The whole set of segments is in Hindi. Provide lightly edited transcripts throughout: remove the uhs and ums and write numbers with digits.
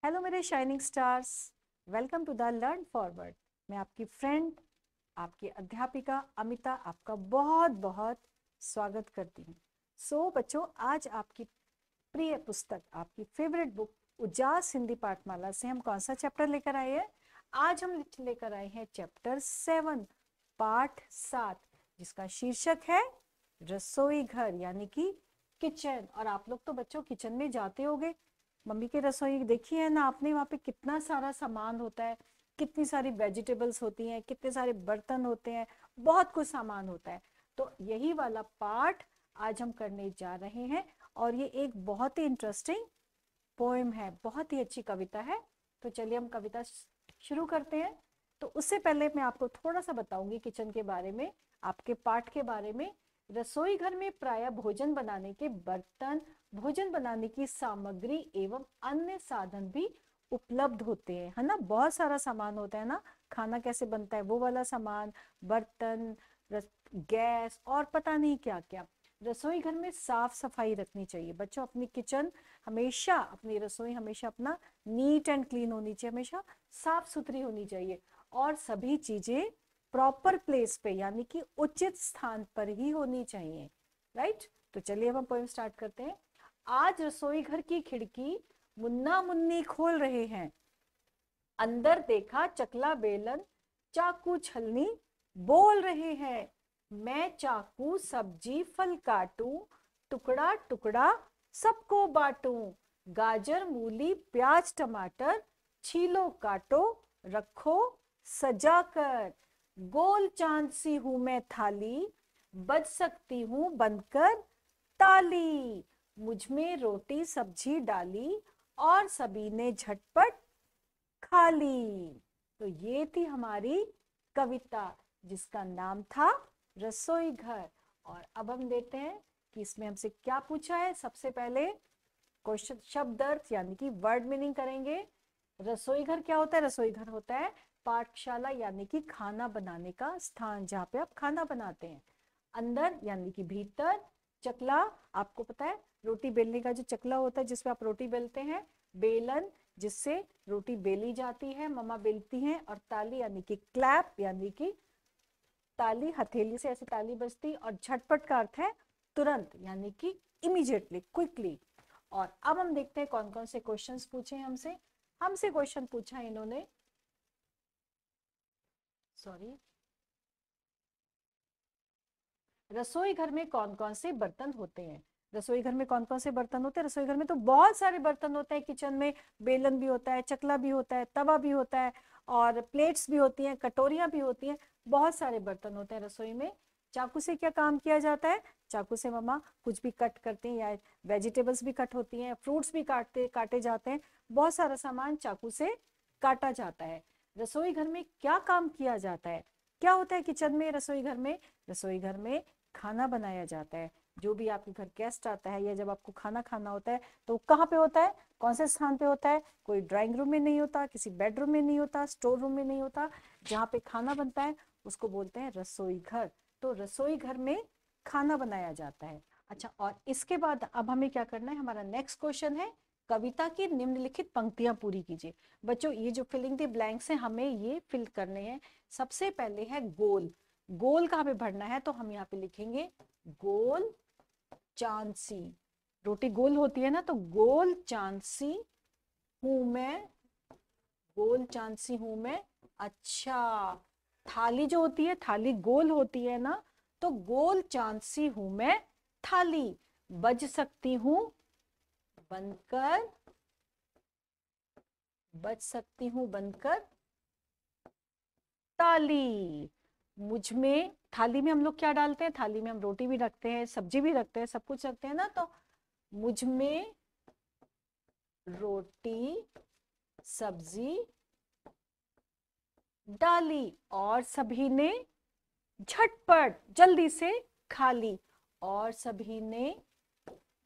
हेलो मेरे shining stars, welcome to the learn forward. मैं आपकी फ्रेंड, आपकी अध्यापिका अमिता आपका बहुत बहुत स्वागत करती हूँ। बच्चों, आज आपकी प्रिय पुस्तक, आपकी फेवरेट बुक उजास हिंदी पाठमाला से हम कौन सा चैप्टर लेकर आए हैं? आज हम लेकर आए हैं चैप्टर 7 पाठ 7, जिसका शीर्षक है रसोई घर यानी कि किचन। और आप लोग तो बच्चों किचन में जाते होंगे, मम्मी की रसोई देखी है ना आपने? वहाँ पे कितना सारा सामान होता है, कितनी सारी वेजिटेबल्स होती हैं, कितने सारे बर्तन होते हैं, बहुत कुछ सामान होता है। तो यही वाला पार्ट आज हम करने जा रहे हैं। और ये एक बहुत ही इंटरेस्टिंग पोएम है, बहुत ही अच्छी कविता है। तो चलिए हम कविता शुरू करते हैं। तो उससे पहले मैं आपको थोड़ा सा बताऊंगी किचन के बारे में, आपके पाठ के बारे में। रसोई घर में प्रायः भोजन बनाने के बर्तन, भोजन बनाने की सामग्री एवं अन्य साधन भी उपलब्ध होते हैं, है ना? बहुत सारा सामान होता है ना, खाना कैसे बनता है वो वाला सामान, बर्तन, गैस और पता नहीं क्या क्या। रसोई घर में साफ सफाई रखनी चाहिए बच्चों। अपनी किचन हमेशा, अपनी रसोई हमेशा अपना नीट एंड क्लीन होनी चाहिए, हमेशा साफ सुथरी होनी चाहिए। और सभी चीजें प्रॉपर प्लेस पे यानी कि उचित स्थान पर ही होनी चाहिए, राइट? तो चलिए अब हम पोएम स्टार्ट करते हैं। आज रसोई घर की खिड़की मुन्ना मुन्नी खोल रहे हैं, अंदर देखा चकला बेलन चाकू छलनी बोल रहे हैं। मैं चाकू सब्जी फल काटूं, टुकड़ा टुकड़ा सबको बांटूं। गाजर मूली प्याज टमाटर छीलो काटो रखो सजा कर। गोल चांद सी हूं मैं थाली, बज सकती हूँ बनकर ताली। मुझमें रोटी सब्जी डाली और सभी ने झटपट खाली। तो ये थी हमारी कविता, जिसका नाम था रसोई घर। और अब हम देखते हैं कि इसमें हमसे क्या पूछा है। सबसे पहले क्वेश्चन शब्द अर्थ यानी कि वर्ड मीनिंग करेंगे। रसोई घर क्या होता है? रसोई घर होता है पाठशाला यानी कि खाना बनाने का स्थान, जहाँ पे आप खाना बनाते हैं। अंदर यानी कि भीतर। चकला, आपको पता है रोटी बेलने का जो चकला होता है जिसपे आप रोटी बेलते हैं। बेलन, जिससे रोटी बेली जाती है, मम्मा बेलती हैं। और ताली यानी कि क्लैप, यानी कि ताली, हथेली से ऐसे ताली बजती। और झटपट का अर्थ है तुरंत, यानी कि इमीडिएटली, क्विकली। और अब हम देखते हैं कौन कौन से क्वेश्चंस पूछे हमसे। हमसे क्वेश्चन पूछा इन्होंने, सॉरी, रसोई घर में कौन कौन से बर्तन होते हैं? रसोई घर में कौन कौन से बर्तन होते हैं? रसोई घर में तो बहुत सारे बर्तन होते हैं। किचन में बेलन भी होता है, चकला भी होता है, तवा भी होता है, और प्लेट्स भी होती हैं, कटोरियां भी होती हैं। बहुत सारे बर्तन होते हैं रसोई में। चाकू से क्या काम किया जाता है? चाकू से मम्मा कुछ भी कट करते हैं, या वेजिटेबल्स भी कट होती हैं, फ्रूट्स भी काटे जाते हैं। बहुत सारा सामान चाकू से काटा जाता है। रसोई घर में क्या काम किया जाता है? क्या होता है किचन में? रसोई घर में, रसोई घर में खाना बनाया जाता है। जो भी आपके घर गेस्ट आता है या जब आपको खाना खाना होता है तो कहाँ पे होता है? कौन से स्थान पे होता है? कोई ड्राइंग रूम में नहीं होता, किसी बेडरूम में नहीं होता, स्टोर रूम में नहीं होता। जहाँ पे खाना बनता है उसको बोलते हैं रसोई घर। तो रसोई घर में खाना बनाया जाता है। अच्छा, और इसके बाद अब हमें क्या करना है? हमारा नेक्स्ट क्वेश्चन है, कविता की निम्नलिखित पंक्तियां पूरी कीजिए। बच्चों, ये जो फिलिंग द ब्लैंक्स है हमें ये फिल करने हैं। सबसे पहले है गोल। गोल कहाँ पे भरना है? तो हम यहाँ पे लिखेंगे गोल चांदसी। रोटी गोल होती है ना, तो गोल चांदसी हूं मैं, गोल चांदसी हूं मैं। अच्छा, थाली जो होती है, थाली गोल होती है ना, तो गोल चांदसी हूं मैं थाली। बज सकती हूँ बनकर, बज सकती हूँ बनकर ताली। मुझ में, थाली में हम लोग क्या डालते हैं? थाली में हम रोटी भी रखते हैं, सब्जी भी रखते हैं, सब कुछ रखते हैं ना। तो मुझ में रोटी सब्जी डाली और सभी ने झटपट जल्दी से खा ली, और सभी ने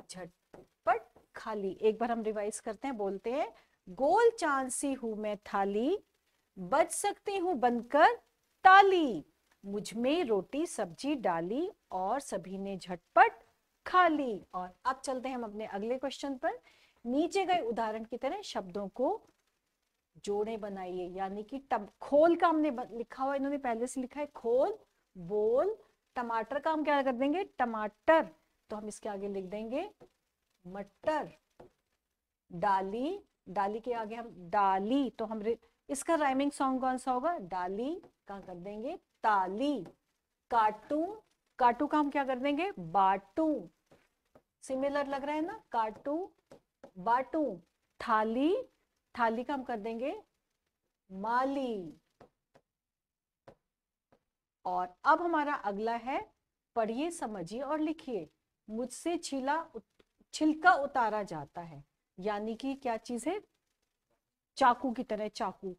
झटपट खा ली। एक बार हम रिवाइज करते हैं, बोलते हैं गोल चांद सी हूं मैं थाली, बज सकती हूँ बनकर ताली। मुझ में रोटी सब्जी डाली और सभी ने झटपट खा ली। और अब चलते हैं हम अपने अगले क्वेश्चन पर। नीचे गए उदाहरण की तरह शब्दों को जोड़े बनाइए, यानी कि खोल का हमने लिखा हुआ, इन्होंने पहले से लिखा है खोल, बोल। टमाटर का हम क्या कर देंगे, टमाटर, तो हम इसके आगे लिख देंगे मटर। डाली, डाली के आगे हम डाली, तो हम इसका राइमिंग सॉन्ग कौन सा होगा, डाली का कर देंगे ताली। काटू, काटू का हम क्या कर देंगे, बाटू। सिमिलर लग रहा है ना, काटू बाटू। थाली, थाली का हम कर देंगे माली। और अब हमारा अगला है पढ़िए, समझिए और लिखिए। मुझसे छिलका उतारा जाता है, यानी कि क्या चीज है, चाकू की तरह, चाकू।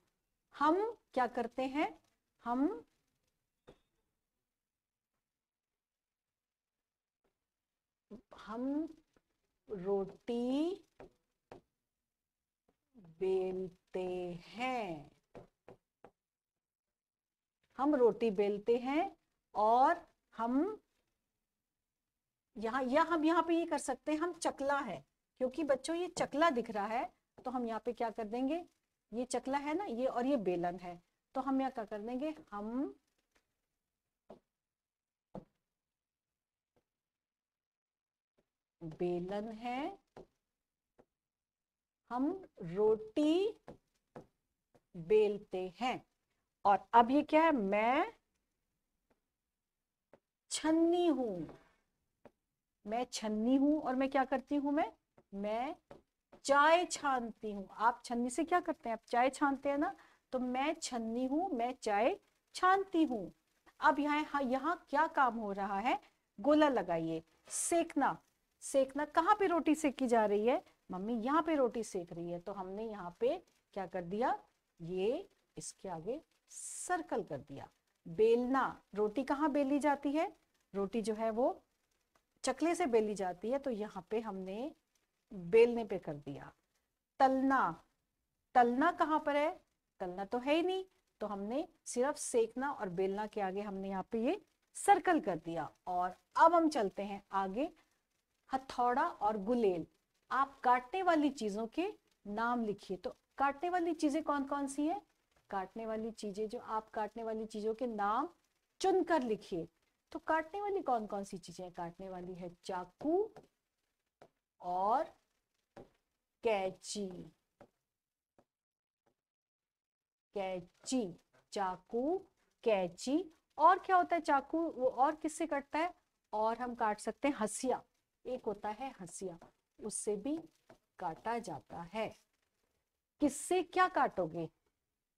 हम क्या करते हैं, हम रोटी बेलते हैं, हम रोटी बेलते हैं। और हम हम यहाँ पे ये कर सकते हैं, हम चकला है, क्योंकि बच्चों ये चकला दिख रहा है, तो हम यहाँ पे क्या कर देंगे, ये चकला है ना ये, और ये बेलन है, तो हम यहाँ क्या कर देंगे, हम बेलन है, हम रोटी बेलते हैं। और अब ये क्या है, मैं छन्नी हूं, मैं छन्नी हूं। और मैं क्या करती हूं, मैं चाय छानती हूँ। आप छन्नी से क्या करते हैं, आप चाय छानते हैं ना, तो मैं छन्नी हूं, मैं चाय छानती हूँ। अब यहाँ क्या काम हो रहा है, गोला लगाइए। सेकना, सेकना, कहाँ पे रोटी सेकी जा रही है, मम्मी यहाँ पे रोटी सेक रही है, तो हमने यहाँ पे क्या कर दिया, ये इसके आगे सर्कल कर दिया। बेलना, रोटी कहाँ बेली जाती है, रोटी जो है वो चकले से बेली जाती है, तो यहाँ पे हमने बेलने पे कर दिया। तलना, तलना कहाँ पर है, तलना तो है ही नहीं, तो हमने सिर्फ सेकना और बेलना के आगे हमने यहाँ पे ये सर्कल कर दिया। और अब हम चलते हैं आगे, हथौड़ा और गुलेल। आप काटने वाली चीजों के नाम लिखिए। तो काटने वाली चीजें कौन कौन सी है, काटने वाली चीजें, जो आप काटने वाली चीजों के नाम चुनकर लिखिए। तो काटने वाली कौन कौन सी चीजें, काटने वाली है चाकू और कैंची, कैंची, चाकू कैंची। और क्या होता है चाकू, वो और किससे कटता है, और हम काट सकते हैं हंसिया, एक होता है हंसिया, उससे भी काटा जाता है। किससे क्या काटोगे,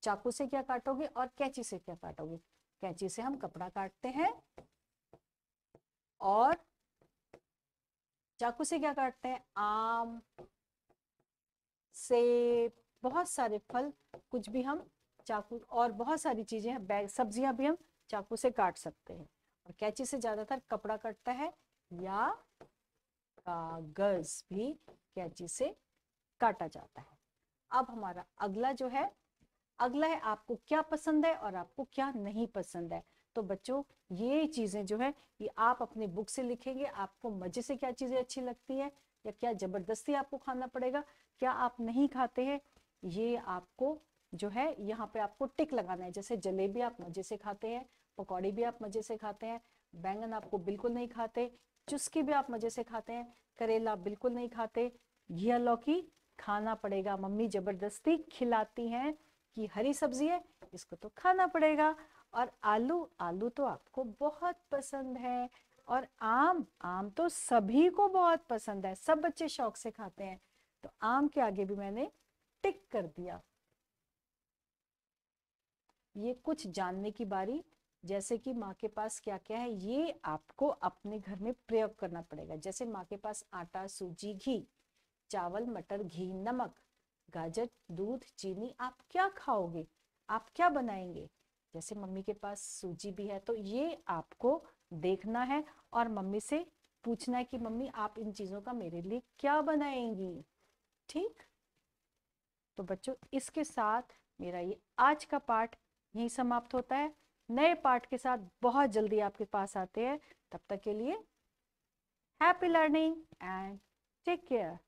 चाकू से क्या काटोगे और कैंची से क्या काटोगे, कैंची से हम कपड़ा काटते हैं, और चाकू से क्या काटते हैं, आम, सेब, बहुत सारे फल, कुछ भी हम चाकू, और बहुत सारी चीजें हैं, बैग, सब्जियां भी हम चाकू से काट सकते हैं। और कैंची से ज्यादातर कपड़ा कटता है, या कागज भी कैंची से काटा जाता है। अब हमारा अगला जो है, अगला है आपको क्या पसंद है और आपको क्या नहीं पसंद है। तो बच्चों ये चीजें जो है ये आप अपने बुक से लिखेंगे, आपको मजे से क्या चीजें अच्छी लगती है, या क्या जबरदस्ती आपको खाना पड़ेगा, क्या आप नहीं खाते हैं, ये आपको जो है यहाँ पे आपको टिक लगाना है। जैसे जलेबी आप मजे से खाते हैं, पकौड़ी भी आप मजे से खाते हैं, बैंगन आपको बिल्कुल नहीं खाते, चुस्की भी आप मजे से खाते हैं, करेला बिल्कुल नहीं खाते, घिया लौकी खाना पड़ेगा, मम्मी जबरदस्ती खिलाती हैं कि हरी सब्जी है इसको तो खाना पड़ेगा। और आलू, आलू तो आपको बहुत पसंद है। और आम, आम तो सभी को बहुत पसंद है, सब बच्चे शौक से खाते हैं, तो आम के आगे भी मैंने टिक कर दिया। ये कुछ जानने की बारी, जैसे कि माँ के पास क्या क्या है ये आपको अपने घर में प्रयोग करना पड़ेगा। जैसे माँ के पास आटा, सूजी, घी, चावल, मटर, घी, नमक, गाजर, दूध, चीनी, आप क्या खाओगे, आप क्या बनाएंगे। जैसे मम्मी के पास सूजी भी है, तो ये आपको देखना है और मम्मी से पूछना है कि मम्मी आप इन चीजों का मेरे लिए क्या बनाएंगी। ठीक, तो बच्चों इसके साथ मेरा ये आज का पाठ यही समाप्त होता है। नए पाठ के साथ बहुत जल्दी आपके पास आते हैं, तब तक के लिए happy learning and take care.